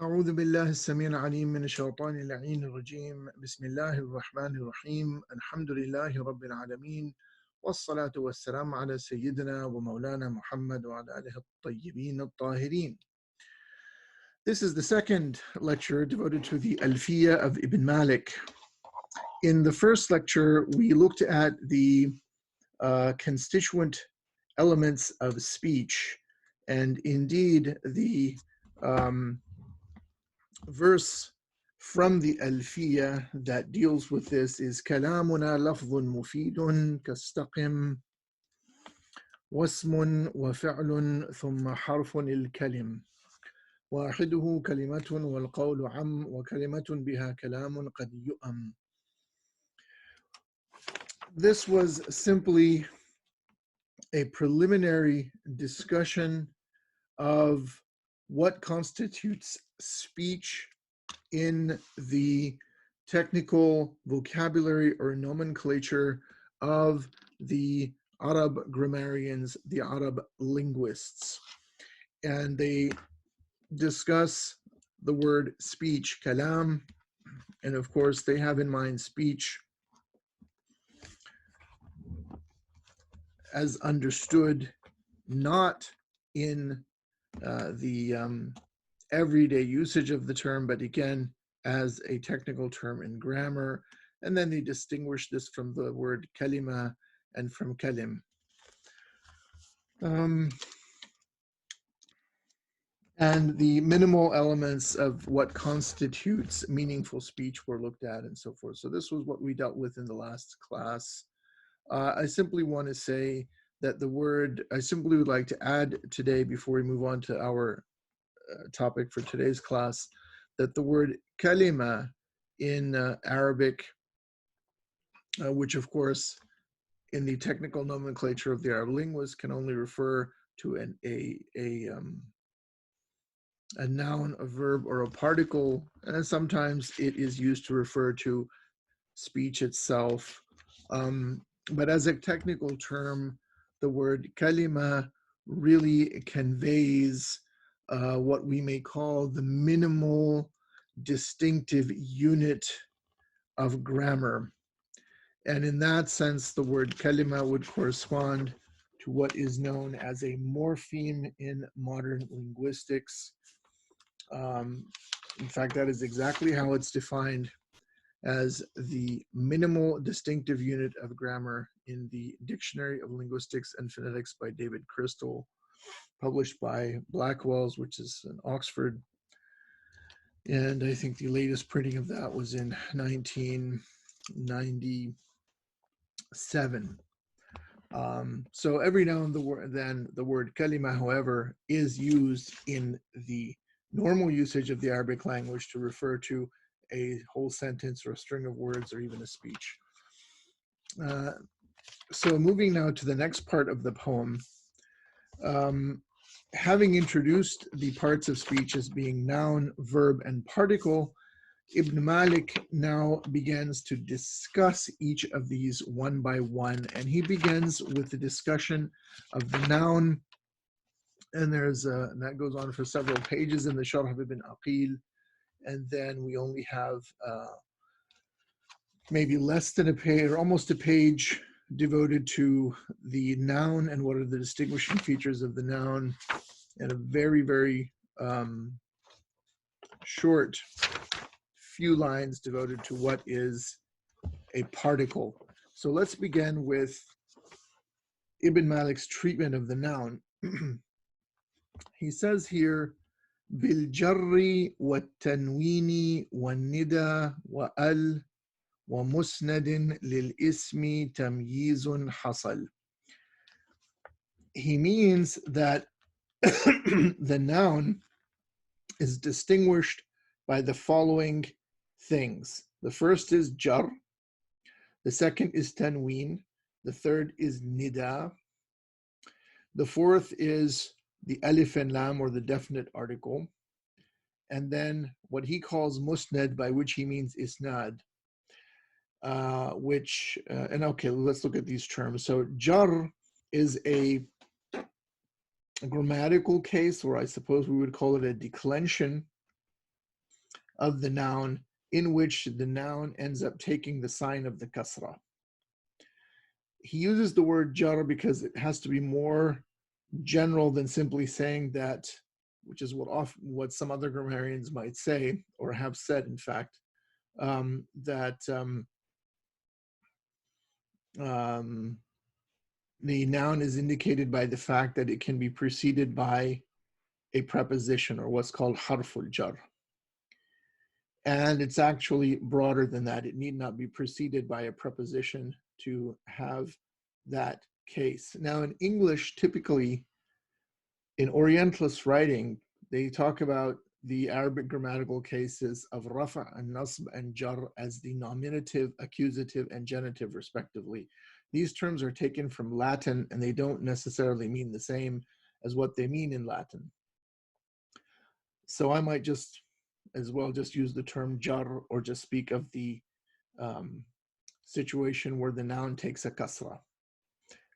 أعوذ بالله السميع العليم من الشيطان اللعين الرجيم بسم الله الرحمن الرحيم الحمد لله رب العالمين والصلاة والسلام على سيدنا ومولانا محمد وعلى آله الطيبين الطاهرين. This is the second lecture devoted to the Alfīyyat of Ibn Mālik. In the first lecture, we looked at the constituent elements of speech, and indeed the verse from the Alfīyyah that deals with this is كلامنا لفظ مفيد كاستقم واسم وفعل ثم حرف الكلم واحده كلمة والقول عم وكلمة بها كلام قد يؤم. This was simply a preliminary discussion of what constitutes speech in the technical vocabulary or nomenclature of the Arab grammarians, the Arab linguists. And they discuss the word speech, kalam, and of course they have in mind speech as understood not in the everyday usage of the term, but again, as a technical term in grammar. And then they distinguish this from the word kalima and from kalim. And the minimal elements of what constitutes meaningful speech were looked at and so forth. So this was what we dealt with in the last class. I simply want to say that I simply would like to add today, before we move on to our topic for today's class, that the word kalima in Arabic, which of course in the technical nomenclature of the Arab linguists can only refer to a noun, a verb, or a particle, and sometimes it is used to refer to speech itself. But as a technical term, the word kalima really conveys what we may call the minimal distinctive unit of grammar. And in that sense, the word kalima would correspond to what is known as a morpheme in modern linguistics. In fact, that is exactly how it's defined, as the minimal distinctive unit of grammar in the Dictionary of Linguistics and Phonetics by David Crystal, published by Blackwell's, which is in Oxford. And I think the latest printing of that was in 1997. So every now and then the word kalima, however, is used in the normal usage of the Arabic language to refer to a whole sentence or a string of words or even a speech. So moving now to the next part of the poem, having introduced the parts of speech as being noun, verb, and particle, Ibn Malik now begins to discuss each of these one by one, and he begins with the discussion of the noun, and that goes on for several pages in the Sharḥ of Ibn ʿAqīl. And then we only have maybe less than a page or almost a page devoted to the noun and what are the distinguishing features of the noun, and a very, very short few lines devoted to what is a particle. So let's begin with Ibn Malik's treatment of the noun. He says here, بالجر والتنوين والندى وال ومسند للاسم تمييز حصل. He means that the noun is distinguished by the following things. The first is jar, the second is tanween, the third is nida, the fourth is the alif and lam, or the definite article, and then what he calls musnad, by which he means isnad, and okay, let's look at these terms. So jar is a grammatical case, or I suppose we would call it a declension, of the noun in which the noun ends up taking the sign of the kasra. He uses the word jar because it has to be more general than simply saying that, which is what some other grammarians might say, or have said, in fact, that the noun is indicated by the fact that it can be preceded by a preposition, or what's called harful jar. And it's actually broader than that. It need not be preceded by a preposition to have that case. Now, in English, typically, in Orientalist writing, they talk about the Arabic grammatical cases of rafa and nasb and jar as the nominative, accusative, and genitive, respectively. These terms are taken from Latin, and they don't necessarily mean the same as what they mean in Latin. So I might just as well just use the term jar, or just speak of the situation where the noun takes a kasra.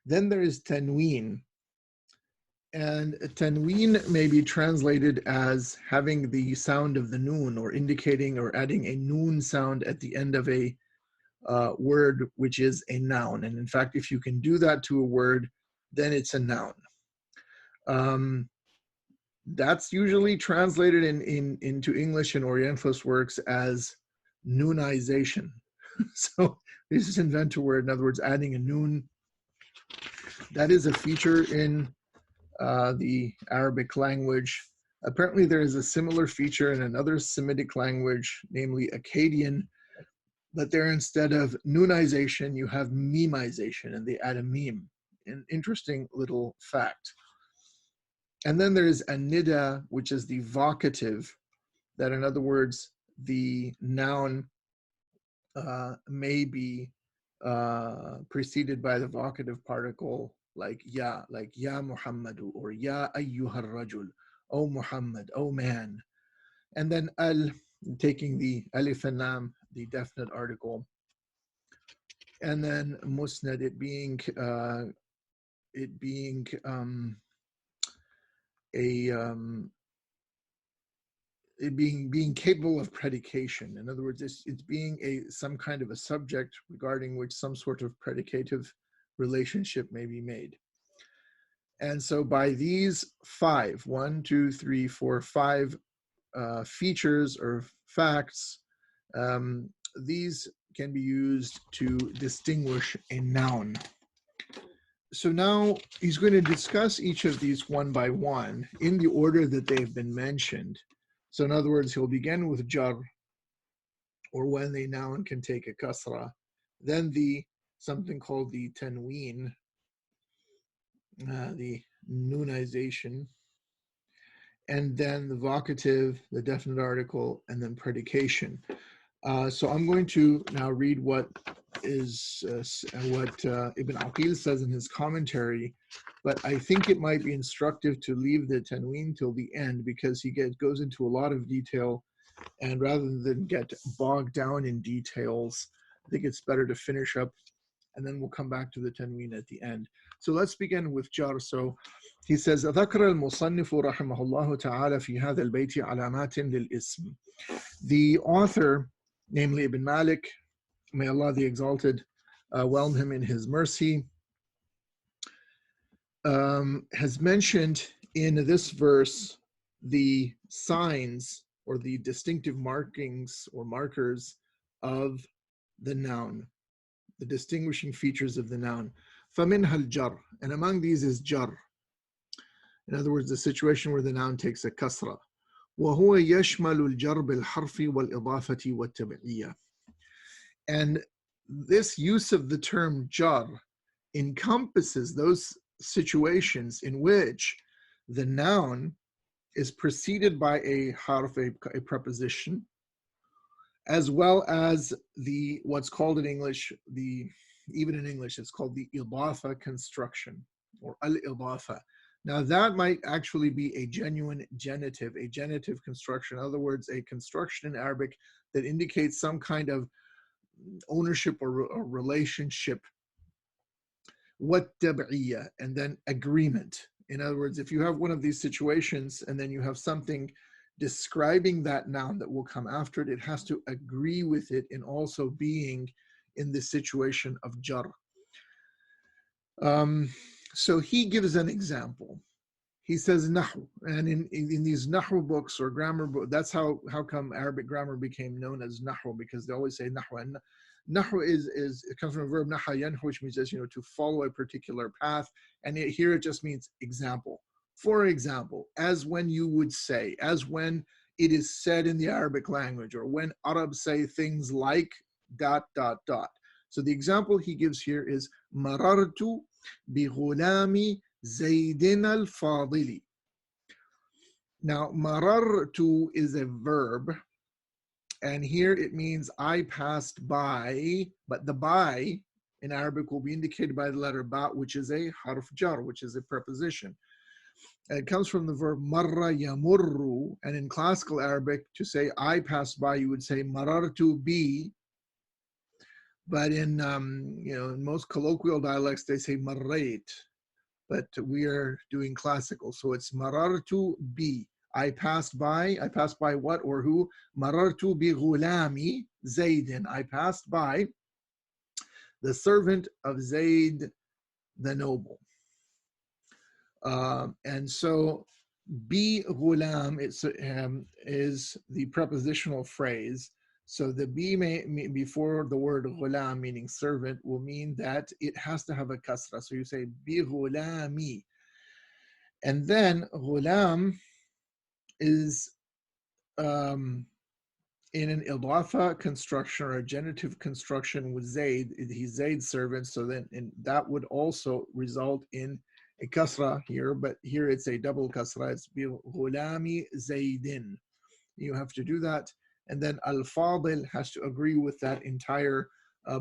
Then there is tanween. And tanween may be translated as having the sound of the noon, or indicating or adding a noon sound at the end of a word, which is a noun. And in fact, if you can do that to a word, then it's a noun. That's usually translated into English in Orientalist works as noonization. So this is invent a word, in other words, adding a noon. That is a feature in the Arabic language. Apparently there is a similar feature in another Semitic language, namely Akkadian, but there, instead of noonization, you have memization, and they add a meme. An interesting little fact. And then there is a nida, which is the vocative, that in other words, the noun may be preceded by the vocative particle, like ya Muhammadu, or ya ayyuhar rajul, O Muhammad, O man. And then al, taking the alif and lam, the definite article. And then musnad, it being being capable of predication. In other words, it's being some kind of a subject regarding which some sort of predicative relationship may be made. And so by these five features or facts, these can be used to distinguish a noun. So now he's going to discuss each of these one by one in the order that they've been mentioned. So in other words, he'll begin with jar, or when the noun can take a kasra, then something called the tanween, the noonization, and then the vocative, the definite article, and then predication. So I'm going to now read what Ibn Āqīl says in his commentary, but I think it might be instructive to leave the tanween till the end, because he goes into a lot of detail, and rather than get bogged down in details, I think it's better to finish up, and then we'll come back to the tanween at the end. So let's begin with jar. So he says, ذكر المصنف رحمه الله تعالى في هذا البيت علامات للاسم. The author, namely Ibn Malik, may Allah the Exalted whelm him in his mercy, has mentioned in this verse the signs, or the distinctive markings or markers of the noun, the distinguishing features of the noun. فَمِنْهَا الْجَرْ, and among these is jar. In other words, the situation where the noun takes a kasra. وَهُوَ يَشْمَلُ الْجَرْ بِالْحَرْفِ وَالْإِضَافَةِ وَالتَّبْعِيَّةِ. And this use of the term jar encompasses those situations in which the noun is preceded by a harf, a preposition, as well as what's called in English, even in English, it's called the idafa construction, or al-idafa. Now that might actually be a genuine genitive, a genitive construction. In other words, a construction in Arabic that indicates some kind of ownership or relationship. What tab'iyya, and then agreement. In other words, if you have one of these situations and then you have something describing that noun that will come after it, it has to agree with it in also being in the situation of jar. So he gives an example. He says nahu, and in these nahu books or grammar books, that's how come Arabic grammar became known as nahu, because they always say nahu. And nahu is it comes from a verb naha yanhu, which means just, to follow a particular path, and here it just means example. For example, as when you would say, as when it is said in the Arabic language, or when Arabs say things like ... So the example he gives here is marartu bi ghulami Zaydin al-Fadili. Now, marartu is a verb, and here it means I passed by, but the by in Arabic will be indicated by the letter ba, which is a harf jar, which is a preposition. And it comes from the verb marra yamurru, and in classical Arabic, to say I passed by, you would say marartu bi. But in in most colloquial dialects, they say marrayt. But we are doing classical, so it's marartu bi. I passed by what or who? Marartu bi ghulami Zaydin. I passed by the servant of Zayd the noble. And so bi ghulam is the prepositional phrase. So the bi before the word ghulam, meaning servant, will mean that it has to have a kasra. So you say bi ghulami. And then ghulam is in an idafa construction or a genitive construction with Zayd. He's Zayd's servant. So then that would also result in a kasra here, but here it's a double kasra. It's bi ghulami Zaydin. You have to do that. And then al-fadil has to agree with that entire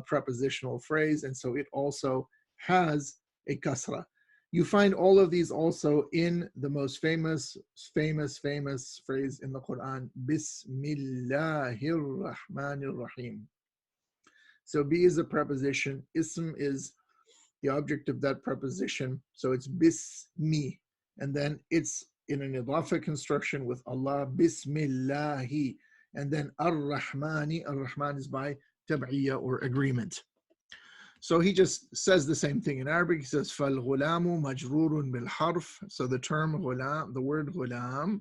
prepositional phrase, and so it also has a kasra. You find all of these also in the most famous phrase in the Quran, Bismillahir Rahmanir Rahim. So bi is a preposition, ism is the object of that preposition, so it's bismi, and then it's in an idafa construction with Allah, Bismillahi. And then Ar-Rahmani, Ar-Rahman is by tab'iyya or agreement. So he just says the same thing in Arabic. He says, فَالْغُلَامُ مَجْرُورٌ بِالْحَرْفِ. So the term ghulam, the word ghulam,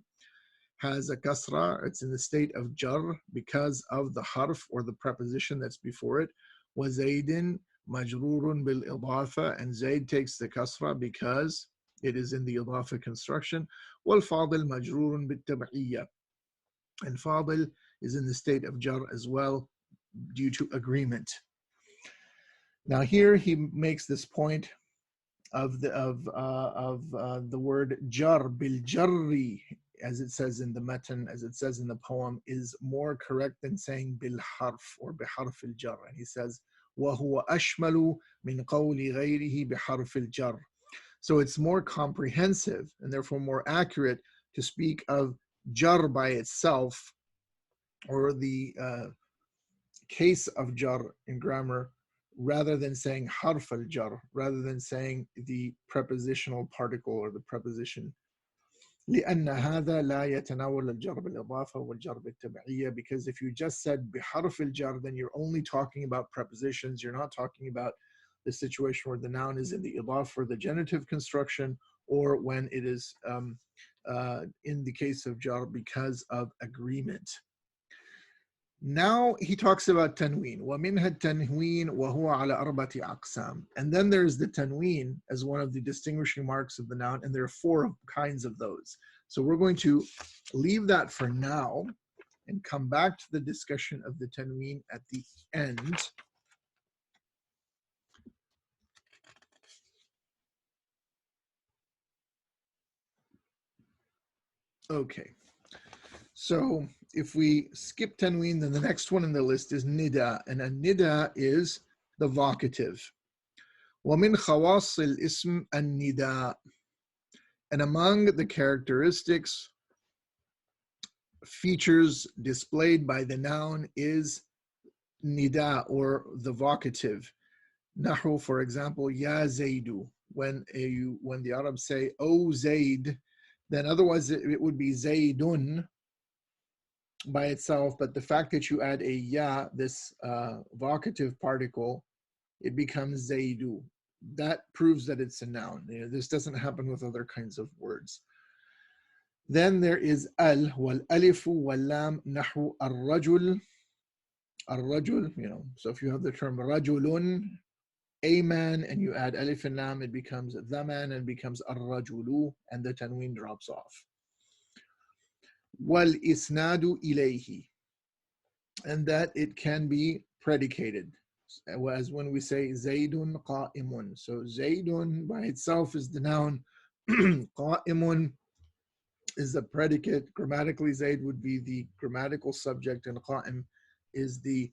has a kasra. It's in the state of jar because of the harf or the preposition that's before it. وَزَيْدٍ مَجْرُورٌ بِالْإِضَافَةِ. And Zayd takes the kasra because it is in the idafa construction. وَالْفَاضِلْ مَجْرُورٌ بِالتَّبْعِيَّةِ. And fadil is in the state of jar as well due to agreement. Now here he makes this point of the word jar bil jarri, as it says in the matan, as it says in the poem, is more correct than saying bil harf or bi harf al jar. And he says وَهُوَ أَشْمَلُ مِنْ قَوْلِ غَيْرِهِ بِحَرْفِ الْجَرِّ. So it's more comprehensive and therefore more accurate to speak of jar by itself, or the case of jar in grammar, rather than saying harf al jar, rather than saying the prepositional particle or the preposition. لأن هذا لا يتناول الجر بالإضافة والجر بالتبعية. Because if you just said بحرف الجر, then you're only talking about prepositions. You're not talking about the situation where the noun is in the idaf or the genitive construction, or when it is in the case of jar because of agreement. Now he talks about tanween. وَمِنْهَا التَّنْوِينُ وَهُوَ عَلَى أَرْبَةِ أَقْسَامٍ. And then there's the tanween as one of the distinguishing marks of the noun, and there are 4 kinds of those. So we're going to leave that for now and come back to the discussion of the tanween at the end. Okay. So if we skip tanween, then the next one in the list is nida, and a nida is the vocative. وَمِنْ خَوَاصِ الْإِسْمِ النِّدَاء. And among the characteristics, features displayed by the noun is nida, or the vocative. Nahu, for example, ya Zaydu. When the Arabs say, "Oh Zayd," then otherwise it would be Zaydun, by itself, but the fact that you add a ya, this vocative particle, it becomes zaydu. That proves that it's a noun. You know, this doesn't happen with other kinds of words. Then there is al, wal alifu, wal lam, nahu ar-rajul. Ar-rajul, you know, so if you have the term rajulun, a man, and you add alif and lam, it becomes the man and becomes ar-rajulu, and the tanween drops off. Wal isnadu ilayhi, and that it can be predicated, as when we say zaydun qa'imun. So zaydun by itself is the noun, qa'imun is the predicate. Grammatically, zayd would be the grammatical subject, and qa'im is the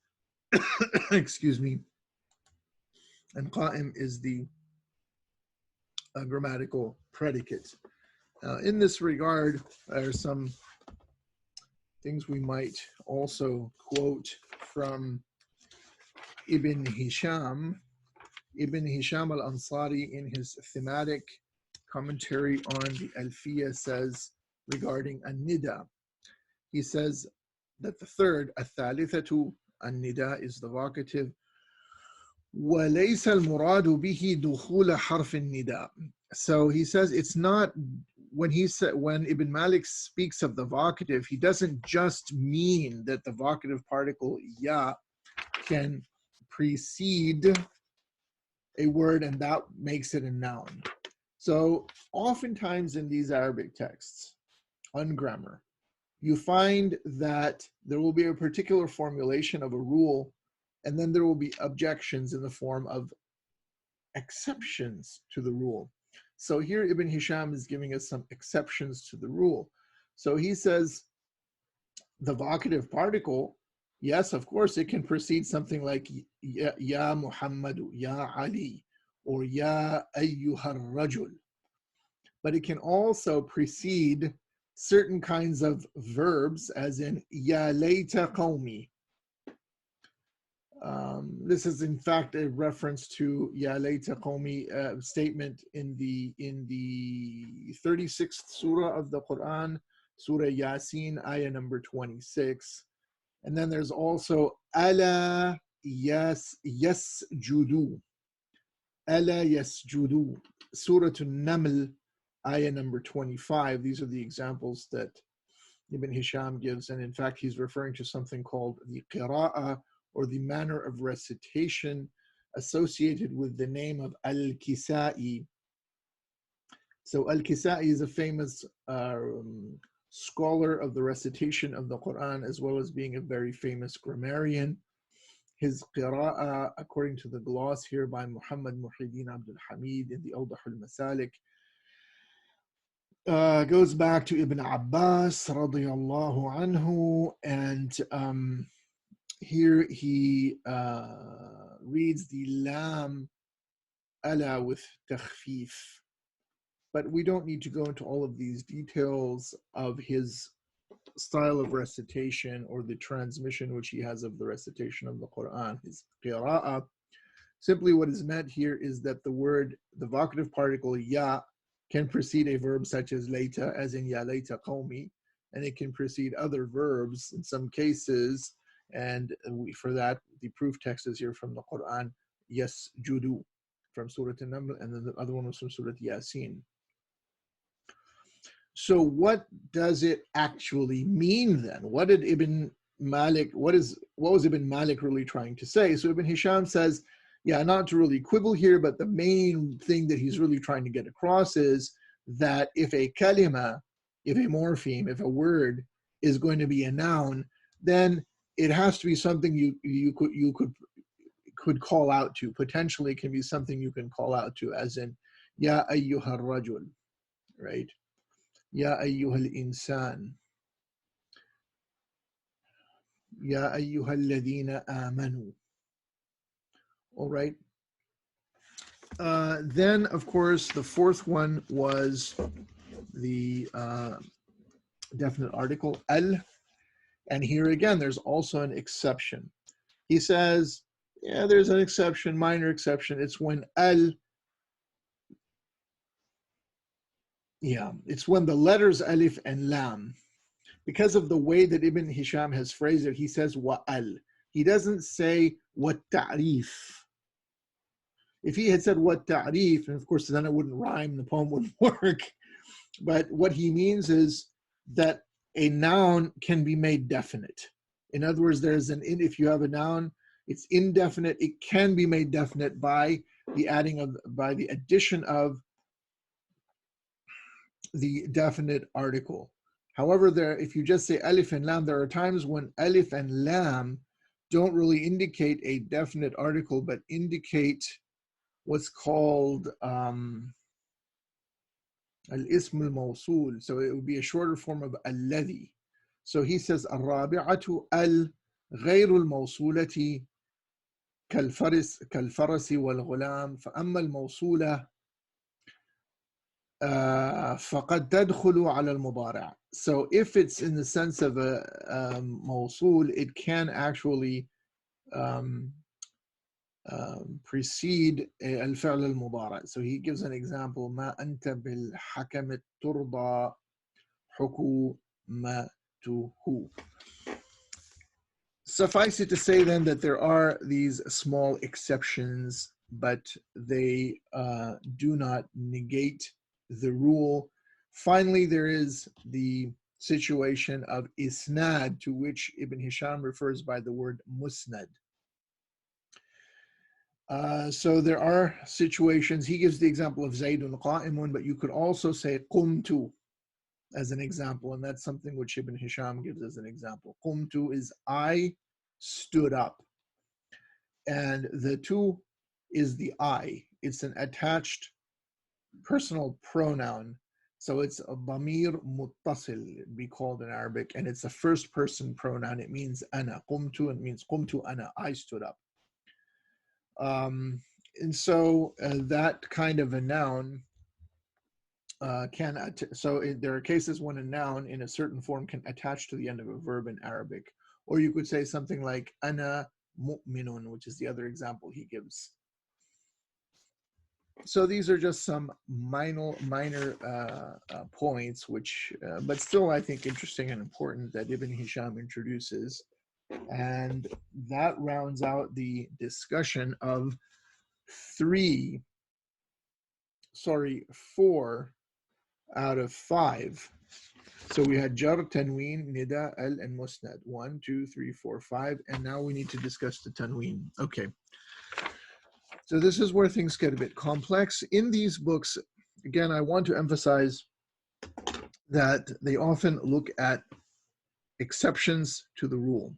excuse me, and qa'im is the grammatical predicate. In this regard, there are some things we might also quote from Ibn Hisham. Ibn Hisham al-Ansari, in his thematic commentary on the Alfīyyah, says regarding an-nida, he says that the third, الثالثة, an-nida, is the vocative. وَلَيْسَ الْمُرَادُ بِهِ دُخُولَ حَرْفِ النِّدَاءِ. So he says it's not, when Ibn Malik speaks of the vocative, he doesn't just mean that the vocative particle ya can precede a word and that makes it a noun. So oftentimes in these Arabic texts on grammar, you find that there will be a particular formulation of a rule, and then there will be objections in the form of exceptions to the rule. So here Ibn Hisham is giving us some exceptions to the rule. So he says the vocative particle, yes, of course, it can precede something like Ya Muhammadu, Ya Ali, or Ya Ayyuhar Rajul. But it can also precede certain kinds of verbs, as in Ya Layta Qawmi. This is in fact a reference to Ya Layta Qawmi statement in the 36th surah of the Quran, Surah Yasin, ayah number 26. And then there's also ʿalā yasjudu, ʿalā yasjudu, Surah An-Naml, ayah number 25. These are the examples that Ibn Hisham gives, and in fact he's referring to something called the qira'ah, or the manner of recitation associated with the name of Al-Kisa'i. So Al-Kisa'i is a famous scholar of the recitation of the Quran, as well as being a very famous grammarian. His qira'ah, according to the gloss here by Muhammad Muhyiddin Abdul Hamid in the Awdah al-Masalik, goes back to Ibn Abbas radiyallahu anhu, and here he reads the lam ala with takhfif. But we don't need to go into all of these details of his style of recitation or the transmission which he has of the recitation of the Quran, his qira'ah. Simply what is meant here is that the vocative particle ya can precede a verb such as layta, as in ya layta qawmi, and it can precede other verbs in some cases. And for that, the proof text is here from the Quran, yasjudu, from Surah An-Naml, and then the other one was from Surah Yasin. So what does it actually mean then? What did Ibn Malik, what was Ibn Malik really trying to say? So Ibn Hisham says, yeah, not to really quibble here, but the main thing that he's really trying to get across is that if a kalima, if a morpheme, if a word is going to be a noun, then it has to be something you could call out to. Potentially can be something you can call out to, as in Ya ayyuhar rajul, right? Ya ayyuhal insan. Ya ayyuhal ladhina amanu. All right. Then, of course, the fourth one was the definite article, al. And here again, there's also an exception. He says, yeah, there's an exception, minor exception. It's when al, it's when the letters alif and lam, because of the way that Ibn Hisham has phrased it, he says wa'al. He doesn't say what ta'rif. If he had said what ta'rif, and of course then it wouldn't rhyme, the poem wouldn't work. But what he means is that a noun can be made definite. In other words, if you have a noun, it's indefinite. It can be made definite by the addition of the definite article. However, if you just say alif and lam, there are times when alif and lam don't really indicate a definite article, but indicate what's called al-ism al-mawsul. So it would be a shorter form of alladhi. So he says الرابعة غير الموصولة كالفرس والغلام فأما الموصولة فقد تدخل على المضارع. So if it's in the sense of a موصول, it can actually precede الفعل المضارع. So he gives an example: ما أنت بالحكم ترضى حكومته. Suffice it to say then that there are these small exceptions, but they do not negate the rule. Finally, there is the situation of isnad, to which Ibn Hisham refers by the word musnad. So there are situations. He gives the example of Zaydun qa'imun, but you could also say qumtu as an example, and that's something which Ibn Hisham gives as an example. Qumtu is I stood up, and the tu is the I. It's an attached personal pronoun, so it's a damir muttasil, it'd be called in Arabic, and it's a first person pronoun. It means ana. Qumtu, it means qumtu ana, I stood up. And so that kind of a noun there are cases when a noun in a certain form can attach to the end of a verb in Arabic. Or you could say something like ana mu'minun, which is the other example he gives. So these are just some minor points, which, but still I think interesting and important, that Ibn Hisham introduces. And that rounds out the discussion of 4 out of 5. So we had jar, tanween, nida, al, and musnad. 1, 2, 3, 4, 5. And now we need to discuss the tanween. Okay. So this is where things get a bit complex. In these books, again, I want to emphasize that they often look at exceptions to the rule.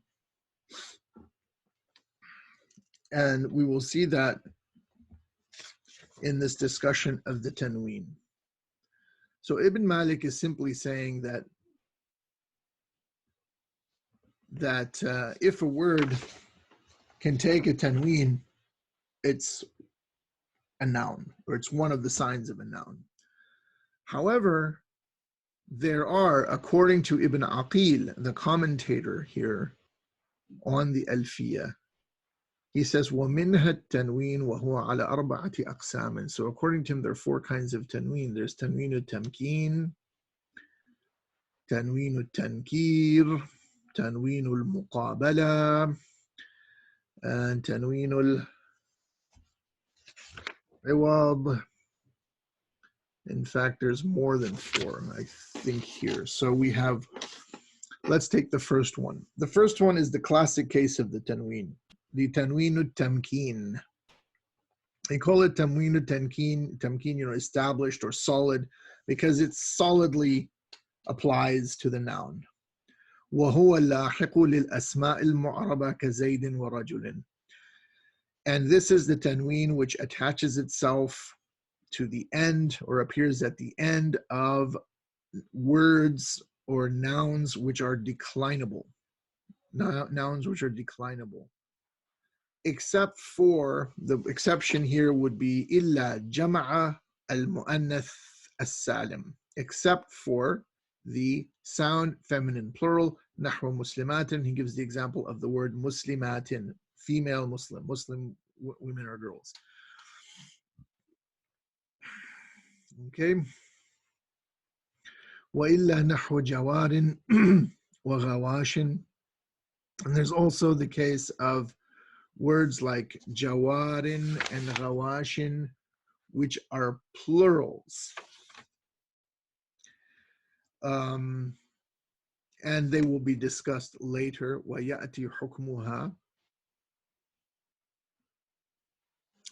And we will see that in this discussion of the tanween. So Ibn Malik is simply saying that if a word can take a tanween, it's a noun, or it's one of the signs of a noun. However, there are, according to Ibn Aqīl, the commentator here on the Alfīyyah, he says, وَمِنْهَا التَّنْوِينُ وَهُوَ عَلَى أَرْبَعَةِ أَقْسَامٍ. So according to him, there are 4 kinds of tanween. There's Tanwino Tamkeen, Tanwino Tankir, Tanwino Muqabala, and Tanwino Iwad. In fact, there's more than 4, I think, here. So we have, let's take the first one. The first one is the classic case of the tanween, the Tanwino Tamkeen. They call it Tanwino Tamkeen, established or solid, because it solidly applies to the noun. وَهُوَ اللَّاحِقُ لِلْأَسْمَاءِ الْمُعْرَبَةِ كَزَيْدٍ وَرَجُلٍ. And this is the tanween which attaches itself to the end, or appears at the end of words or nouns which are declinable. Nouns which are declinable. Except for, the exception here would be إِلَّا جَمَعَ الْمُؤَنَّثِ السَّالِمِ, except for the sound feminine plural, نحو مسلمات. He gives the example of the word muslimatin, female Muslim, Muslim women or girls. Okay. وَإِلَّا نَحْوَ جَوَارٍ وغواشٍ. And there's also the case of words like jawarin and ghawashin, which are plurals. And they will be discussed later. وَيَأْتِي حُكْمُهَا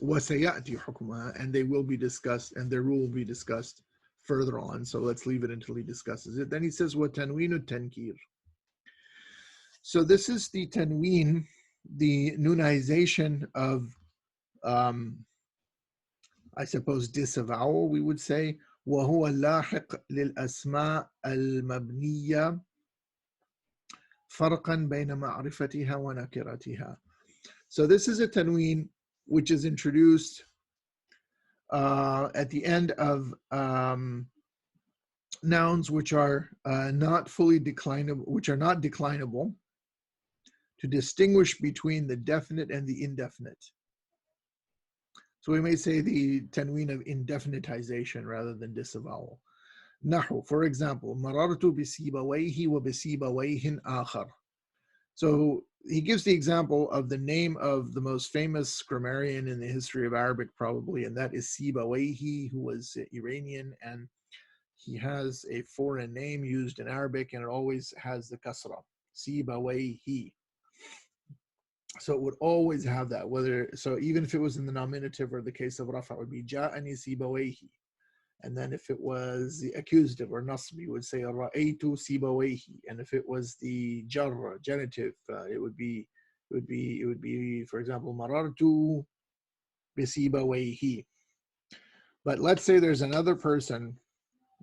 وَسَيَأْتِي حُكْمُهَا, and they will be discussed, and their rule will be discussed further on. So let's leave it until he discusses it. Then he says, وَتَنْوِينُ التَّنْكِيرِ. So this is the tanween, the nunization of, I suppose, disavowal, we would say. وهو اللاحق للأسماء المبنية فرقا بين معرفتها ونكرتها. So this is a tanween which is introduced at the end of nouns which are not fully declinable, which are not declinable, to distinguish between the definite and the indefinite. So we may say the tanween of indefinitization rather than disavowal. Nahu, for example, marartu bisibawayhi wa bisibawayhin akhar. So he gives the example of the name of the most famous grammarian in the history of Arabic, probably, and that is Sibawayhi, who was Iranian, and he has a foreign name used in Arabic, and it always has the kasra, Sibawayhi. So it would always have that, whether, so even if it was in the nominative or the case of Rafa, it would be Ja'ani Sibawayhi. And then if it was the accusative or nasb, you would say Ra'aytu Sibawayhi. And if it was the jar, genitive, it would be, for example, Marartu Bisibawayhi. But let's say there's another person,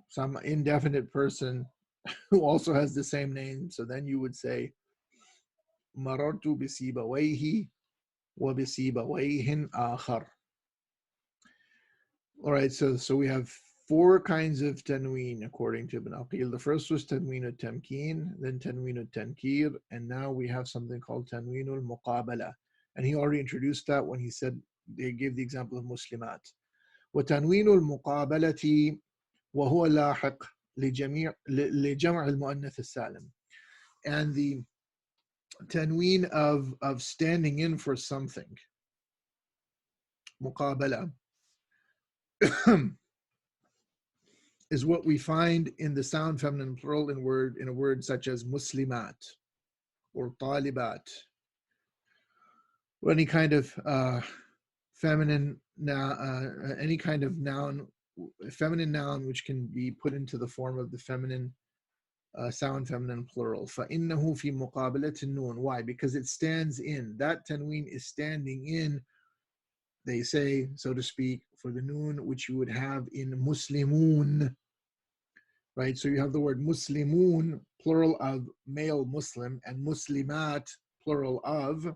some indefinite person, who also has the same name. So then you would say Marartu Bisibawayhi wa Bisibawayhin akhar. All right, so we have four kinds of tanween according to Ibn Aqīl. The first was Tanwino Tamkeen, then Tanwino Tankir, and now we have something called Tanwino Muqabala. And he already introduced that when he said, they gave the example of Muslimat. وتنوين المقابلة وهو لاحق لجمع المؤنث السالم. And the tanween of standing in for something, muqabala, is what we find in the sound feminine plural in a word such as muslimat or talibat, or any kind of feminine any kind of noun, feminine noun which can be put into the form of the feminine sound feminine plural. فَإِنَّهُ فِي مُقَابَلَةِ النُّونِ. Why? Because it stands in. That tanween is standing in, they say, so to speak, for the noon which you would have in muslimun, right? So you have the word muslimun, plural of male Muslim, and muslimat, plural of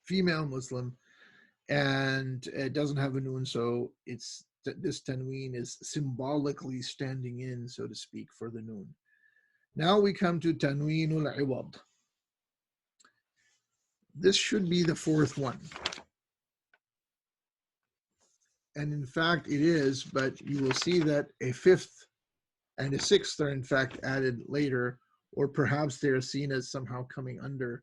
female Muslim, and it doesn't have a noon, so it's this tanween is symbolically standing in, so to speak, for the noon. Now we come to tanweenul iwad. This should be the fourth one. And in fact, it is, but you will see that a fifth and a sixth are in fact added later, or perhaps they're seen as somehow coming under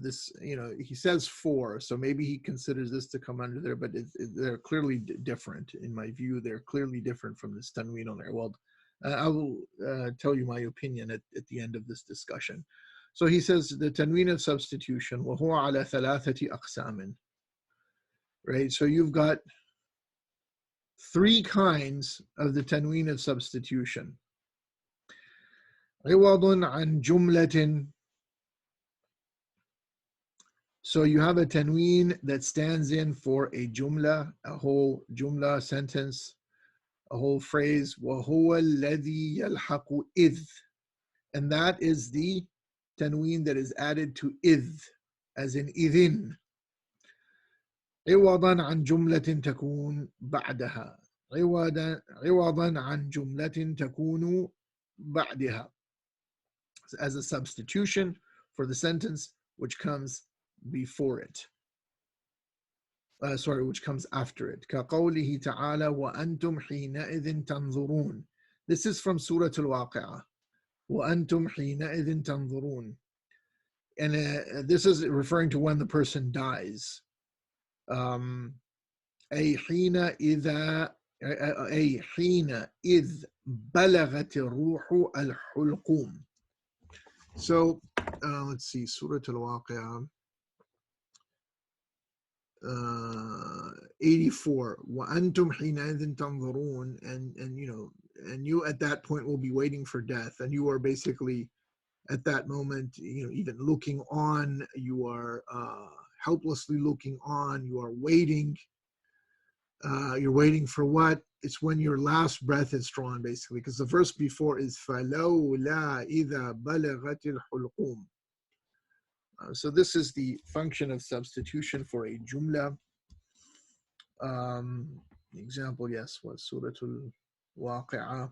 this, he says four, so maybe he considers this to come under there, but they're clearly different. In my view, they're clearly different from this tanween al-iwad. I will tell you my opinion at the end of this discussion. So he says the tanween of substitution, وَهُوَ عَلَى ثَلَاثَةِ أَقْسَامٍ. Right, so you've got three kinds of the tanween of substitution. عِوَضٌ عَنْ جُمْلَةٍ. So you have a tanween that stands in for a jumla, a whole jumla sentence, a whole phrase. وَهُوَ الَّذِي يَلْحَقُ إِذْ. And that is the tanween that is added to إِذْ, as in إِذٍ. عِوَضًا عَنْ جُمْلَةٍ تَكُونُ بَعْدَهَا. عِوَضًا عَنْ جُمْلَةٍ تَكُونُ بَعْدَهَا. As a substitution for the sentence which comes before it. Which comes after it. كَقَوْلِهِ تَعَالَى وَأَنْتُمْ حِينَئِذٍ تَنْظُرُونَ. This is from Surah Al-Waqi'ah. وَأَنْتُمْ حِينَئِذٍ تَنْظُرُونَ. And this is referring to when the person dies. أي حين إذ بلغت الروح الحلقوم. So let's see, Surah Al-Waqi'ah 84. وَأَنْتُمْ حِينَئِذٍ تَنْظُرُونَ. And you know, and you at that point will be waiting for death, and you are basically at that moment, you know, even looking on, you are helplessly looking on, you are waiting. You're waiting for what? It's when your last breath is drawn, basically, because the verse before is فَلَوْلَا إِذَا بَلَغَتِ الْحُلْقُومِ. So this is the function of substitution for a jumla. The example, yes, was Surah Al-Waqi'ah.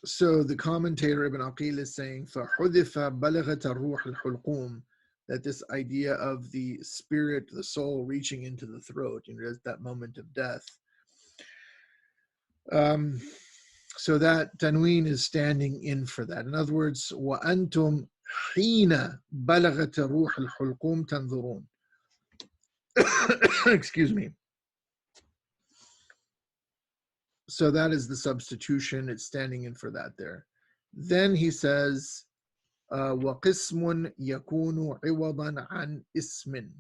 So the commentator Ibn Aqīl is saying, فَحُذِفَ بَلَغَتَ الرُّوحِ الْحُلْقُومِ, that this idea of the spirit, the soul reaching into the throat, you know, at that moment of death. So that tanween is standing in for that. In other words, وَأَنْتُمْ حِينَ بَلَغَتَ الرُّوحِ الْحُلْقُومِ تَنْظُرُونَ. Excuse me. So that is the substitution. It's standing in for that there. Then he says, وَقِسْمٌ يَكُونُ عِوَضًا عَنْ إِسْمٍ.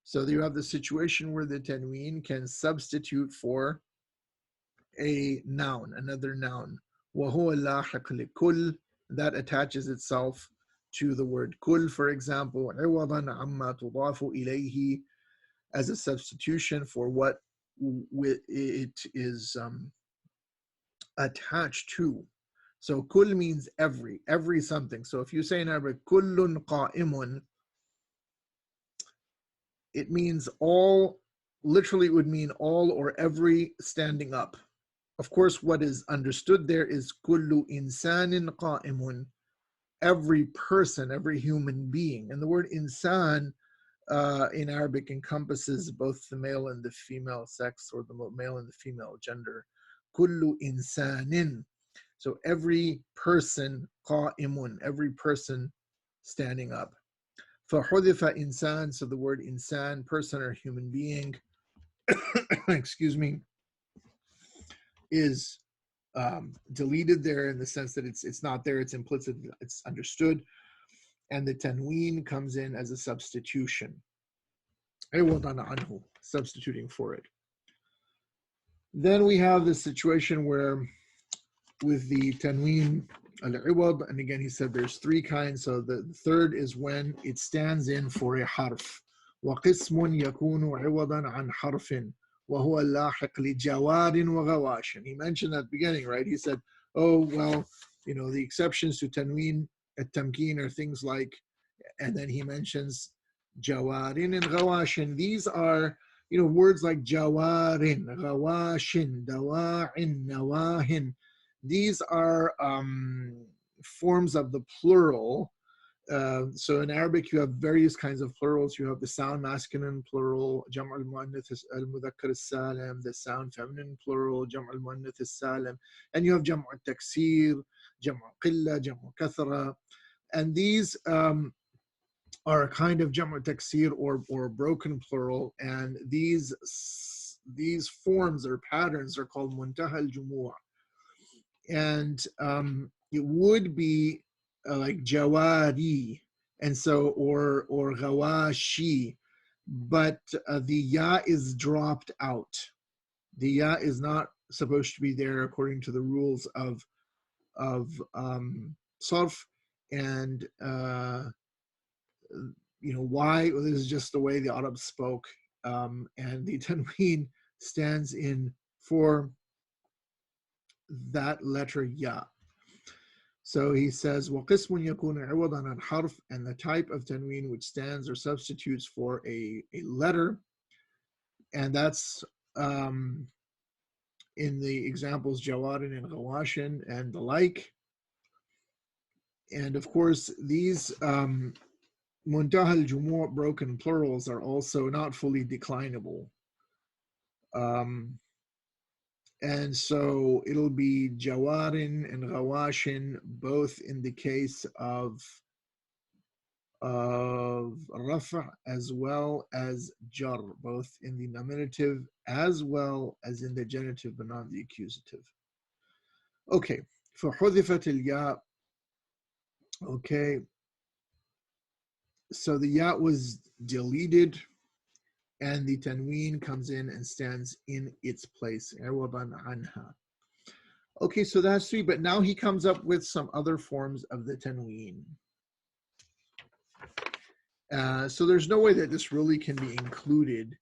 So you have the situation where the tanween can substitute for a noun, another noun. وَهُوَ اللَّاحِقُ لِكُلٍّ, that attaches itself to the word kul, for example, عِوَضًا عَمَّا تُضَافُ إِلَيْهِ, as a substitution for what it is attached to. So kul means every something. So if you say in Arabic, kullun qa'imun, it means all, literally it would mean all or every standing up. Of course, what is understood there is kullu insanin qa'imun, every person, every human being. And the word insan in Arabic encompasses both the male and the female sex, or the male and the female gender. Kullu insanin. So every person, qa'imun, every person standing up. فَحُذِفَ insan, so the word insan, person or human being, excuse me, is deleted there, in the sense that it's not there, it's implicit, it's understood, and the tanween comes in as a substitution. عِوَضًا عَنْهُ, substituting for it. Then we have the situation where with the tanween al-iwad, and again he said there's three kinds. So the third is when it stands in for a harf. وَقِسْمٌ يَكُونُ عِوَضًا عَنْ حَرْفٍ وَهُوَ اللَّاحِقُ لِجَوَارٍ وَغَوَاشٍ. He mentioned at the beginning, right? He said, oh, well, you know, the exceptions to tanween at-tamkeen are things like, and then he mentions jawarin and gawashin. These are, you know, words like jawarin, gawashin, dawa'in, nawahin. These are forms of the plural. So in Arabic, you have various kinds of plurals. You have the sound masculine plural, Jam' al-Muannath al-Mudhakkar al-Salim, the sound feminine plural, Jam' al-Muannath al-Salim, and you have Jam' al-Taksir, Jam' al-Qilla, Jam' al-Kathra, and these are a kind of Jam' al-Taksir or broken plural, and these forms or patterns are called Muntaha al-Jumu', and it would be like jawari, and so or gawashi, but the ya is dropped out. The ya is not supposed to be there according to the rules of sarf, and you know why? Well, this is just the way the Arabs spoke, and the tanween stands in for that letter ya. So he says, وَقِسْمٌ يَكُونُ عِوَضًا عَنْ حَرْفٍ, and the type of tanween which stands or substitutes for a letter, and that's in the examples jawarin and gawashin and the like. And of course, these muntaha al-jumu' broken plurals are also not fully declinable. And so it'll be jawarin and ghawashin, both in the case of rafa as well as jar, both in the nominative as well as in the genitive but not the accusative. Okay, for hudifat al-ya, okay, so the ya was deleted and the tanween comes in and stands in its place. Okay, so that's three, but now he comes up with some other forms of the tanween. So there's no way that this really can be included.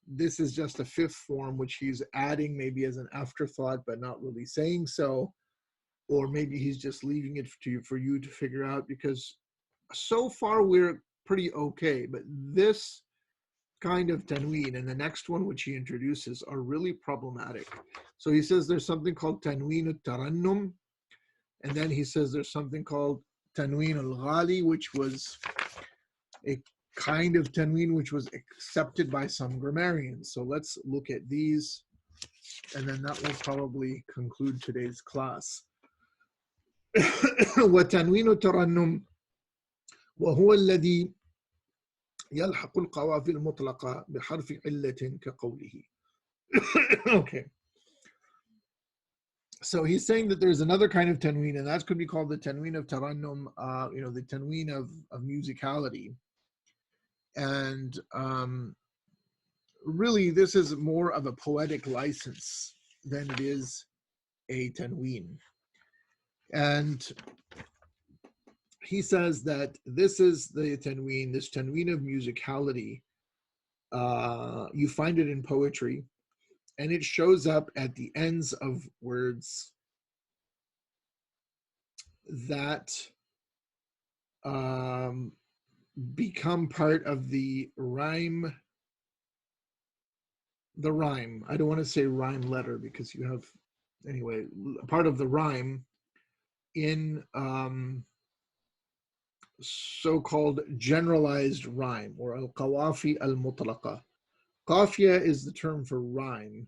This is just a fifth form, which he's adding maybe as an afterthought, but not really saying so. Or maybe he's just leaving it to you, for you to figure out, because so far we're pretty okay. But this kind of tanween and the next one, which he introduces, are really problematic. So he says there's something called Tanwino Tarannum, and then he says there's something called Tanween al-Ghali, which was a kind of tanween which was accepted by some grammarians. So let's look at these, and then that will probably conclude today's class. وتنوين الترنم وهو الذي يلحق القوافي المطلقة بحرف علة كقوله. Okay. So he's saying that there's another kind of tanween, and that could be called the tanween of tarannum, the tanween of musicality. And really, this is more of a poetic license than it is a tanween. And he says that this is the tanween, this tanween of musicality. You find it in poetry, and it shows up at the ends of words that become part of the rhyme. The rhyme. I don't want to say rhyme letter, because you have, anyway, part of the rhyme in so-called generalized rhyme, or al-qawafi al-mutlaqa. Qafiyah is the term for rhyme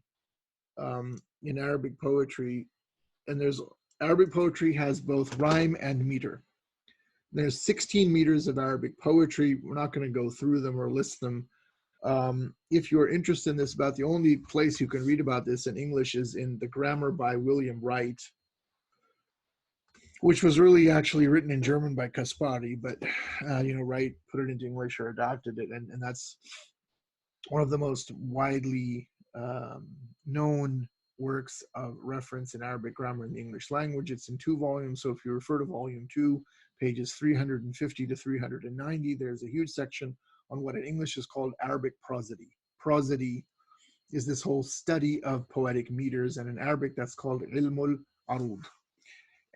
in Arabic poetry, and Arabic poetry has both rhyme and meter. There's 16 meters of Arabic poetry. We're not going to go through them or list them. If you're interested in this, about the only place you can read about this in English is in the Grammar by William Wright, which was really actually written in German by Ḥāʾirī, but Wright put it into English or adapted it, and that's one of the most widely known works of reference in Arabic grammar in the English language. It's in 2 volumes, so if you refer to volume 2, pages 350 to 390, there's a huge section on what in English is called Arabic prosody. Prosody is this whole study of poetic meters, and in Arabic that's called ilmul arud.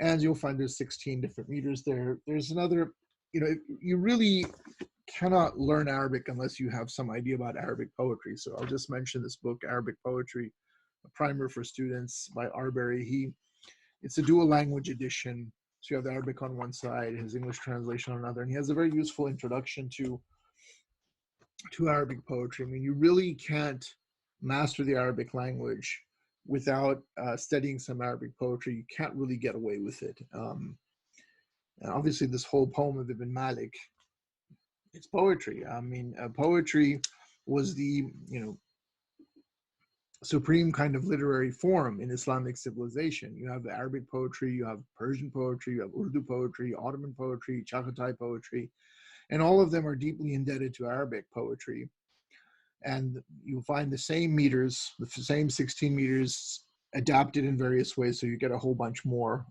And you'll find there's 16 different meters there. There's another, you really cannot learn Arabic unless you have some idea about Arabic poetry. So I'll just mention this book, Arabic Poetry, a primer for students by Arbery. It's a dual language edition. So you have the Arabic on one side, his English translation on another, and he has a very useful introduction to Arabic poetry. I mean, you really can't master the Arabic language without studying some Arabic poetry. You can't really get away with it. Obviously, this whole poem of Ibn Malik, it's poetry. I mean, poetry was the supreme kind of literary form in Islamic civilization. You have Arabic poetry, you have Persian poetry, you have Urdu poetry, Ottoman poetry, Chagatai poetry, and all of them are deeply indebted to Arabic poetry. And you'll find the same meters, the same 16 meters adapted in various ways, so you get a whole bunch more.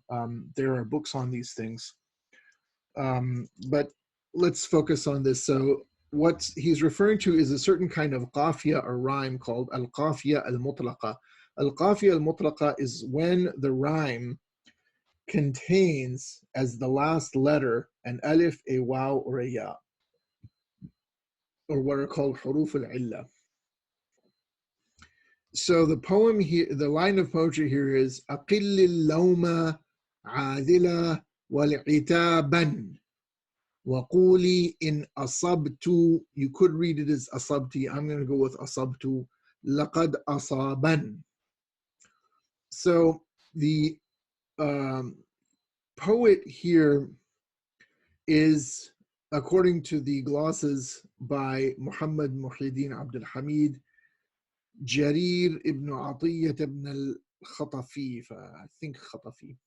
There are books on these things. But let's focus on this. So what he's referring to is a certain kind of qafiyah or rhyme called al-qafiyah al-mutlaqa. Al-qafiyah al-mutlaqa is when the rhyme contains as the last letter an alif, a waw, or a ya, or what are called huruf al-illa. So the poem here, the line of poetry here is ዐqīl اللَّوْمَ عَاذِلًا وَالْعِتَابًا وَقُولِي إِنْ أَصَبْتُ. You could read it as أصبتي. I'm going to go with أصبت. لَقَدْ أَصَابًا. So the poet here is, according to the glosses by Muhammad Muhyiddin Abdul Hamid, Jarir ibn Atiyat ibn al-Khatafi, I think Khatafi.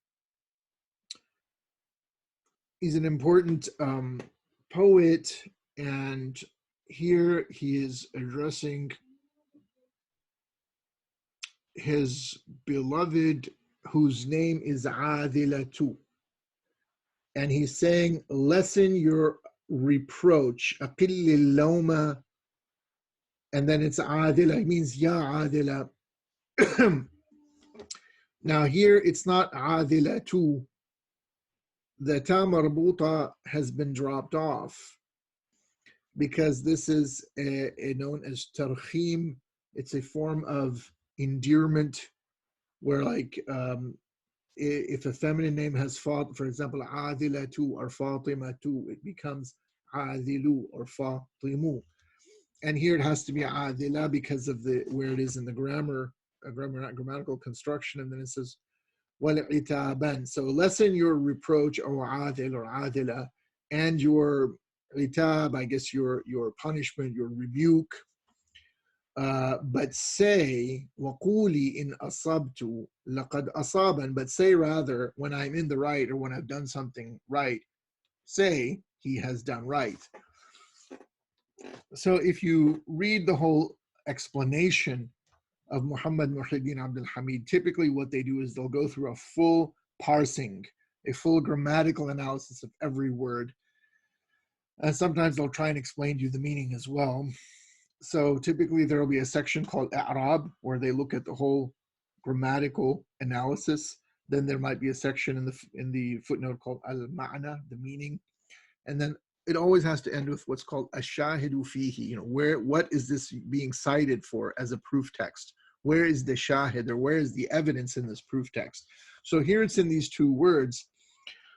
He's an important poet, and here he is addressing his beloved, whose name is Adilatu. And he's saying, lessen your reproach, aqil al-lawma, and then it's Adila, it means Ya Adila. Now here it's not Adilatu. The ta marbuta has been dropped off because this is known as tarkhim. It's a form of endearment where, like, if a feminine name has for example, Adilatu or Fatimatu, it becomes Adilu or Fatimu. And here it has to be Adila because of where it is in the grammatical construction, and then it says وَالْعِتَابًا. So lessen your reproach, O Adil or Adila, and your itab, I guess your punishment, your rebuke. But say, وَقُولِي إِنْ أَصَبْتُ لَقَدْ أَصَابًا. But say rather, when I'm in the right or when I've done something right, say, he has done right. So if you read the whole explanation of Muhammad Muhyiddin Abdul Hamid, typically what they do is they'll go through a full parsing, a full grammatical analysis of every word. And sometimes they'll try and explain to you the meaning as well. So typically there will be a section called I'rab, where they look at the whole grammatical analysis. Then there might be a section in the footnote called Al-Ma'na, the meaning. And then it always has to end with what's called ash-shahidu fihi. What is this being cited for as a proof text? Where is the shahid, or where is the evidence in this proof text? So here it's in these two words,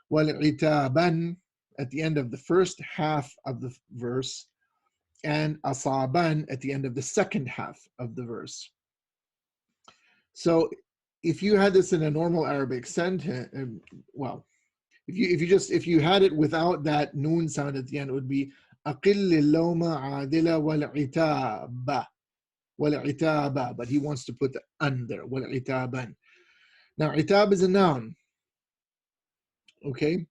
wal-itaban, at the end of the first half of the verse, and asaban at the end of the second half of the verse. So if you had this in a normal Arabic sentence, well, if you had it without that noon sound at the end, it would be aqil al-lawma adila wal-itaba, but he wants to put the an there, wal-itaban. Now itab is a noun, okay,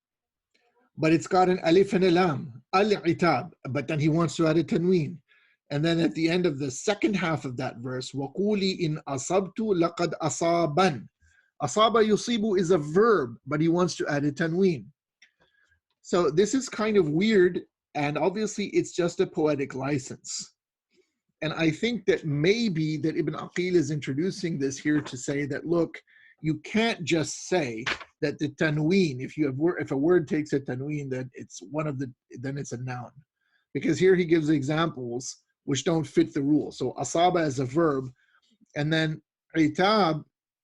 but it's got an alif and a lam, al-itab, but then he wants to add a tanween. And then at the end of the second half of that verse, وَقُولِي إِنْ أَصَبْتُ لَقَدْ أَصَابًا. Asaba yusibu is a verb, but he wants to add a tanween. So this is kind of weird, and obviously it's just a poetic license. And I think that maybe that Ibn Aqīl is introducing this here to say that, look, you can't just say that the tanween, if a word takes a tanween, that then it's a noun. Because here he gives examples which don't fit the rule. So asaba is a verb, and then itab,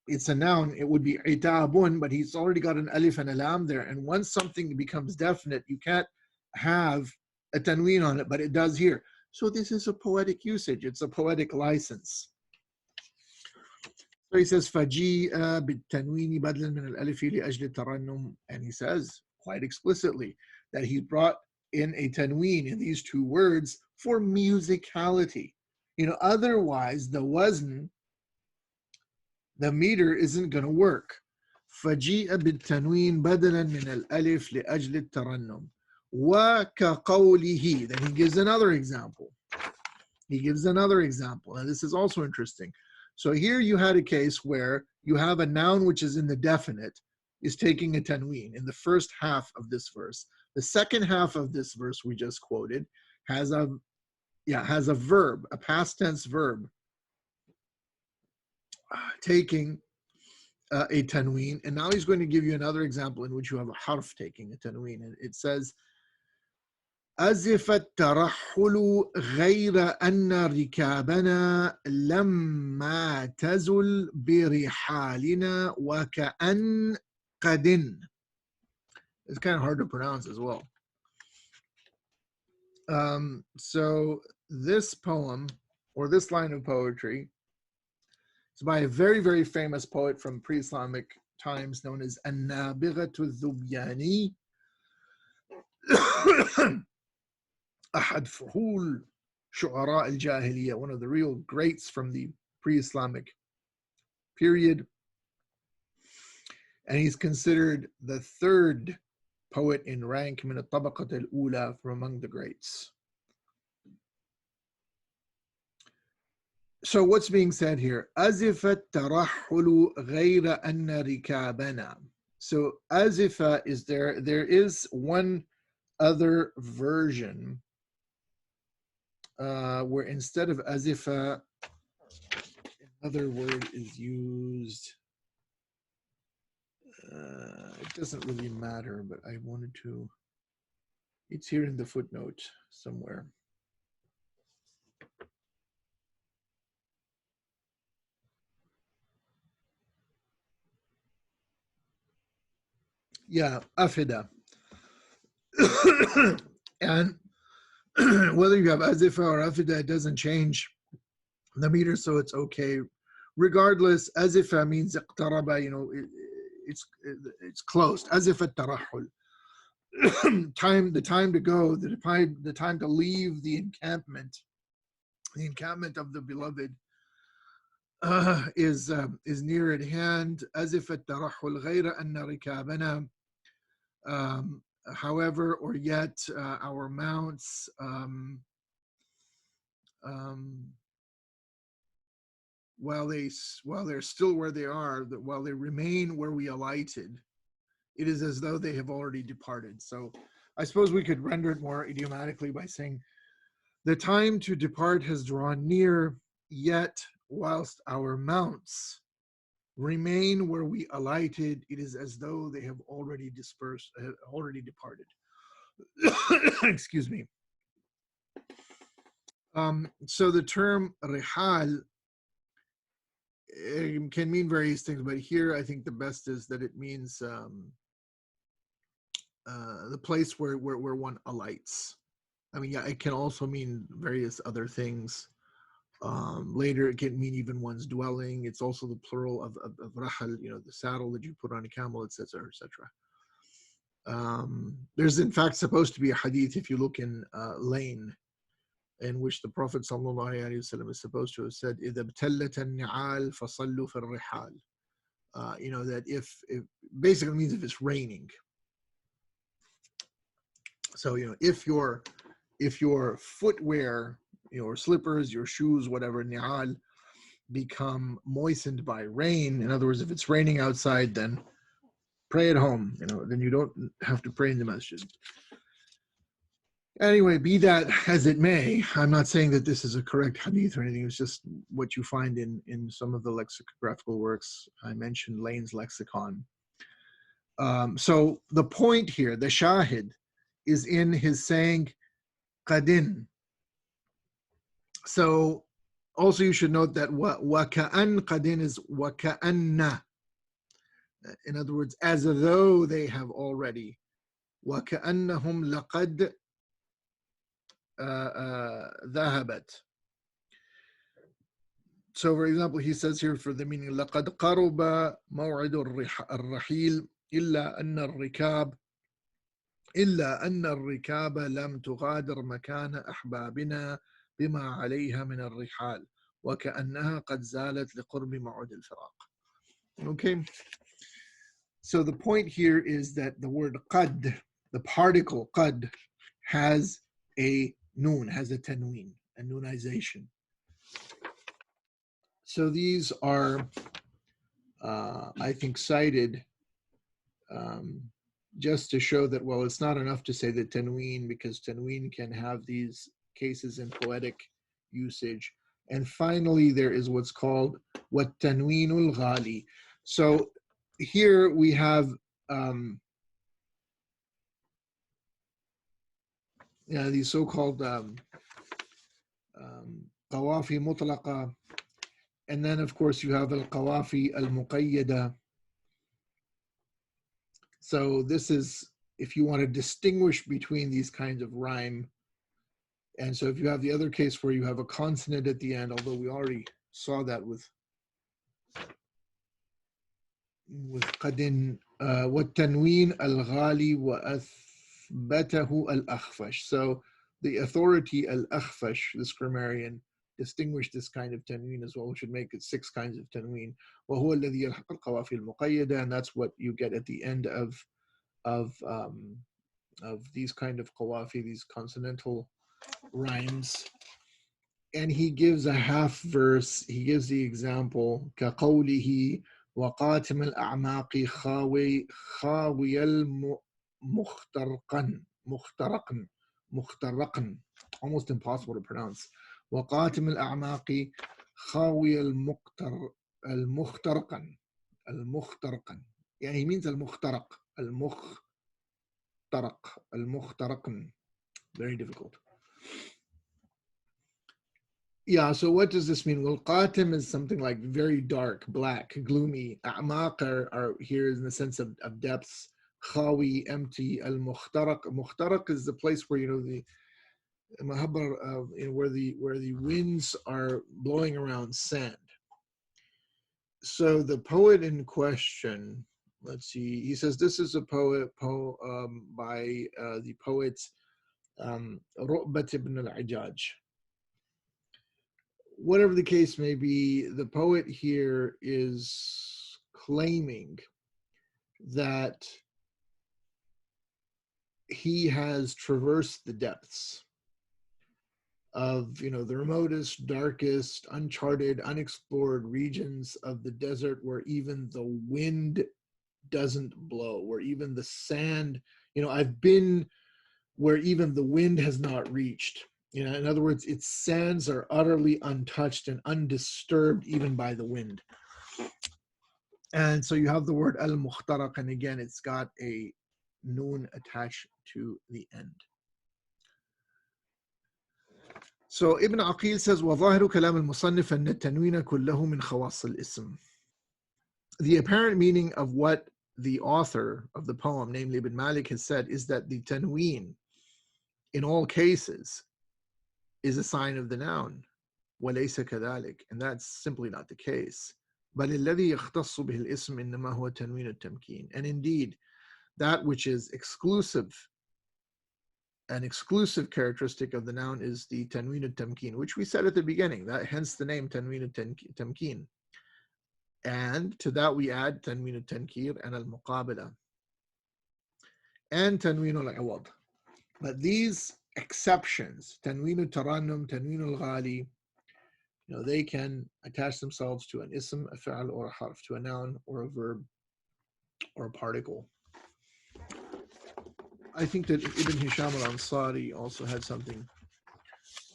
it's a noun, it would be itabun, but he's already got an alif and a lam there. And once something becomes definite, you can't have a tanween on it, but it does here. So this is a poetic usage. It's a poetic license. So he says, فَجِيءَ بِالتَّنْوِينِ بَدْلًا مِنَ الْأَلِفِ لِأَجْلِ التَّرَنُّمِ. And he says quite explicitly that he brought in a tanween in these two words for musicality. Otherwise the wazn, the meter, isn't going to work. فَجِيءَ بِالتَّنْوِينِ بَدَلًا مِنَ الْأَلِفِ لِأَجْلِ التَّرَنُّمِ وَكَقَوْلِهِ. Then he gives another example. And this is also interesting. So here you had a case where you have a noun which is in the definite, is taking a tanween in the first half of this verse. The second half of this verse we just quoted has a verb, a past tense verb, taking a tanween. And now he's going to give you another example in which you have a harf taking a tanween. And it says, أزف الترحل غير أن ركابنا لما تزل برحالنا وكأن قدن. It's kind of hard to pronounce as well. So this poem, or this line of poetry, It's by a very, very famous poet from pre-Islamic times known as An-Nābighatu Dhubiyani. Ahad Fuhul Shu'ara al-Jahiliyyah, one of the real greats from the pre-Islamic period. And he's considered the third poet in rank min al-tabaqat al-ula, from among the greats. So what's being said here? Azifat tarahhulu ghayra anna rikabana. So azifa is there. There is one other version where instead of azifa, another word is used. It doesn't really matter, but I wanted to. It's here in the footnote somewhere. Yeah, afida. And whether you have azifa or afida, it doesn't change the meter, so it's okay. Regardless, azifa means iqtaraba, it's closed. Azifa tarahul. The time to go, the time to leave the encampment of the beloved is near at hand. Azifa tarahul ghayra anna rikabana. However, or yet, our mounts while they're still where they are, while they remain where we alighted, it is as though they have already departed. So I suppose we could render it more idiomatically by saying the time to depart has drawn near, yet whilst our mounts remain where we alighted, it is as though they have already departed. Excuse me. So the term rihal can mean various things, but here I think the best is that it means the place where one alights. I mean, yeah, it can also mean various other things. Later, it can mean even one's dwelling. It's also the plural of rahal, the saddle that you put on a camel, etc., etc. There's in fact supposed to be a hadith, if you look in Leiden, in which the Prophet ﷺ is supposed to have said, إِذَا ابْتَلَّتَ النِّعَالِ فَصَلُّوا فِي الرِّحَالِ. That if basically means if it's raining. So if your footwear, your slippers, your shoes, whatever, ni'al, become moistened by rain. In other words, if it's raining outside, then pray at home. Then you don't have to pray in the masjid. Anyway, be that as it may, I'm not saying that this is a correct hadith or anything. It's just what you find in some of the lexicographical works. I mentioned Lane's lexicon. So the point here, the shahid, is in his saying qadin. So also you should note that وَكَأَنْ qadin is وَكَأَنَّ. In other words, as though they have already. وَكَأَنَّهُمْ لَقَدْ ذَهَبَتْ. So for example, he says here for the meaning, لَقَدْ قَرُبَ مَوْعِدُ الرَّحِيلِ إِلَّا أَنَّ الرِّكَابَ لَمْ تُغَادِرْ مَكَانَ أَحْبَابِنَا بما عليها من الرحال وكأنها قد زالت لقرب موعد الفراق. Okay, so the point here is that the word qad, the particle qad, has a noon, has a tanween, a noonization. So these are, I think, cited just to show that, well, it's not enough to say that tanween, because tanween can have these cases in poetic usage. And finally, there is what's called tanweenul ghali. So here we have these so-called qawafi mutlaqa, and then of course you have al-qawafi al-muqayyada. So this is if you want to distinguish between these kinds of rhyme. And so if you have the other case where you have a consonant at the end, although we already saw that with with قد والتنوين الغالي وأثبته الأخفش. So the authority al-Akhfash, this grammarian, distinguished this kind of tanween as well, which would make it 6 kinds of tanween. وهو الذي يلحق القوافي المقيدة, and that's what you get at the end of these kind of qawafi, these consonantal rhymes. And he gives a half verse. He gives the example كقوله وقاتم الأعماق خاوي مخترقا, almost impossible to pronounce. وقاتم الأعماق خاوي المخترقا. Yeah, he means المخترق. Very difficult. Yeah, so what does this mean? Well, qatim is something like very dark, black, gloomy. A'maq are here in the sense of depths. Khawi, empty. Al-mukhtaraq is the place where, the mahabbar, where the winds are blowing around sand. So the poet in question, let's see, he says this is a poem by the poet Ru'bat ibn al-Ajaj. Whatever the case may be, the poet here is claiming that he has traversed the depths of, the remotest, darkest, uncharted, unexplored regions of the desert, where even the wind doesn't blow, where even the sand, I've been where even the wind has not reached. In other words, its sands are utterly untouched and undisturbed even by the wind. And so you have the word al-mukhtaraq, and again, it's got a noun attached to the end. So Ibn Aqīl says, وَظَاهِرُ كَلَامِ الْمُصَنِّفِ أَنَّ التَّنْوِينَ كُلَّهُ مِنْ خَوَاصِ الْإِسْمِ. The apparent meaning of what the author of the poem, namely Ibn Malik, has said is that the tanween, in all cases, is a sign of the noun. وَلَيْسَ كَذَلِكَ, and that's simply not the case. بَلِ الَّذِي يَخْتَصُّ بِهِ الْإِسْمِ إِنَّمَا هُوَ تَنْوِينُ التَّمْكِينِ. And indeed, that which is exclusive, an exclusive characteristic of the noun is the tanween al-tamkin, which we said at the beginning, that hence the name tanween al-tamkin. And to that we add tanween al-tankir and al-muqabila and tanween al-iwad. But these exceptions, tanween al-tarannum, tanween al-ghali, they can attach themselves to an ism, a fi'al, or a harf, to a noun or a verb or a particle. I think that Ibn Hisham al-Ansari also had something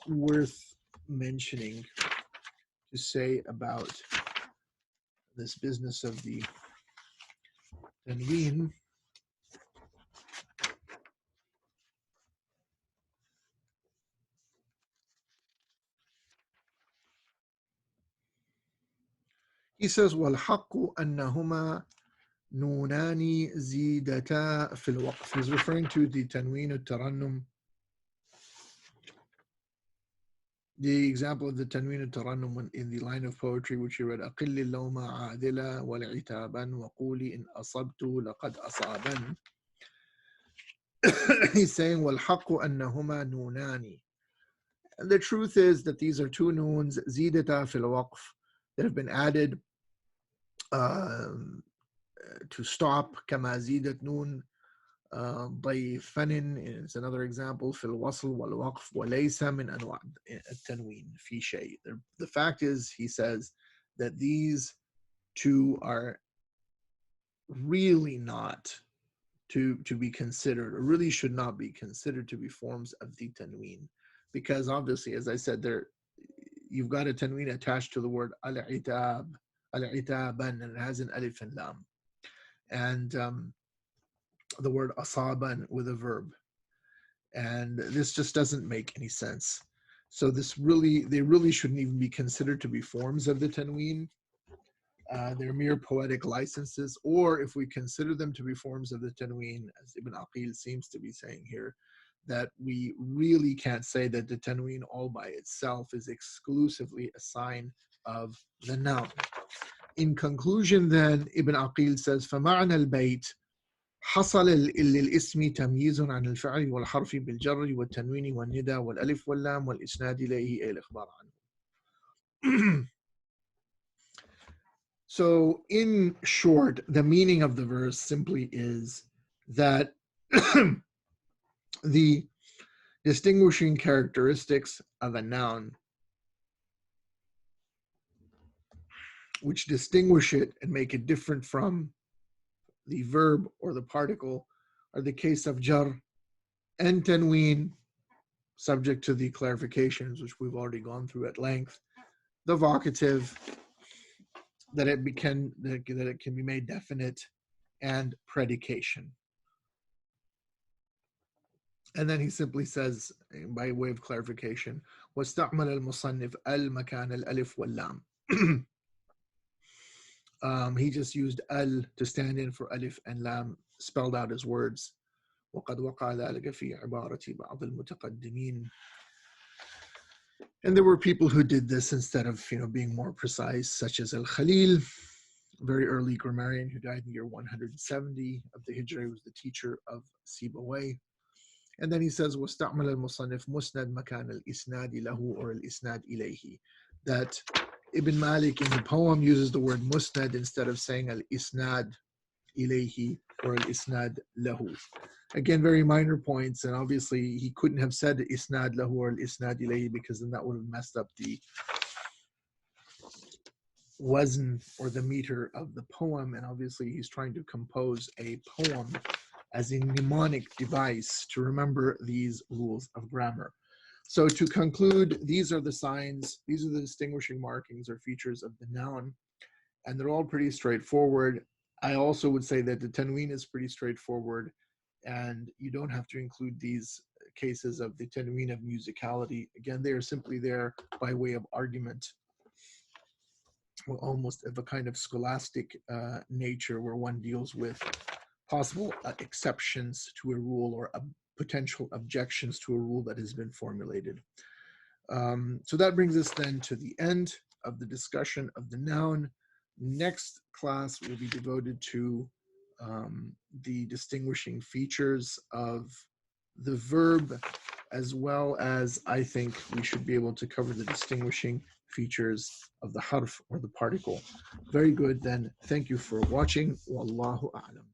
worth mentioning to say about this business of the tanween. He says, وَالْحَقُّ أَنَّهُمَا نُونَانِ زِيدَتَا فِي الْوَقْفِ. He's referring to the tanween al-tarannum, the example of the tanween al-tarannum in the line of poetry which you read, أَقِلِّ اللَّوْمَ عَادِلًا وَالْعِتَابًا وَقُولِ إِنْ أَصَبْتُ لَقَدْ أَصَابًا. He's saying, وَالْحَقُّ أَنَّهُمَا نُونَانِ. And the truth is that these are two noons, زِيدَتَا فِي الْوَقْفِ, that have been added to stop. كما زيدت نون ضيفن is another example. في الوصل والوقف وليس من أنواع التنوين في شيء. The fact is, he says, that these two are really not to be considered, or really should not be considered to be forms of the tanween, because obviously, as I said, you've got a tanween attached to the word al-itab, al-itaban, and it has an alif and lam, and the word asaban with a verb, and this just doesn't make any sense. So they really shouldn't even be considered to be forms of the tanween. They're mere poetic licenses, or if we consider them to be forms of the tanween, as Ibn Aqīl seems to be saying here, that we really can't say that the tanween all by itself is exclusively a sign of the noun. In conclusion, then, Ibn Aqīl says, فَمَعْنَى الْبَيْتِ حصل للاسم تمييز عن الفعل والحرف بالجر والتنوين والندى والألف واللام والإسناد إليه أي الإخبار عنه. So, in short, the meaning of the verse simply is that the distinguishing characteristics of a noun, which distinguish it and make it different from the verb or the particle, are the case of jar and tanween, subject to the clarifications which we've already gone through at length, the vocative, that it can be made definite, and predication. And then he simply says, by way of clarification, وَاسْتَعْمَلَ الْمُصَنِّفْ الْمَكَانَ الْأَلِفْ وَاللَّامِ. He just used al to stand in for alif and lam, spelled out as words. وَقَدْ وَقَعَ ذَلِكَ فِي عِبَارَةِ بَعْضِ الْمُتَقَدِّمِينَ. And there were people who did this instead of being more precise, such as Al-Khalil, a very early grammarian who died in the year 170 of the Hijra. He was the teacher of Sibawayh. And then he says, وَاسْتَعْمَلَ الْمُصَنِّفْ مُسْنَدْ مَكَانَ الْإِسْنَادِ لَهُ or الْإِسْنَادِ إِلَيْهِ. That Ibn Malik in the poem uses the word musnad instead of saying al-isnad ilayhi or al-isnad lahu. Again, very minor points, and obviously he couldn't have said isnad lahu or al-isnad ilayhi because then that would have messed up the wazn or the meter of the poem, and obviously he's trying to compose a poem as a mnemonic device to remember these rules of grammar. So to conclude, these are the signs, these are the distinguishing markings or features of the noun, and they're all pretty straightforward. I also would say that the tanween is pretty straightforward, and you don't have to include these cases of the tanween of musicality. Again, they are simply there by way of argument, almost of a kind of scholastic nature where one deals with possible exceptions to a rule or potential objections to a rule that has been formulated. So that brings us then to the end of the discussion of the noun. Next class will be devoted to the distinguishing features of the verb, as well as I think we should be able to cover the distinguishing features of the harf or the particle. Very good then. Thank you for watching. Wallahu a'lam.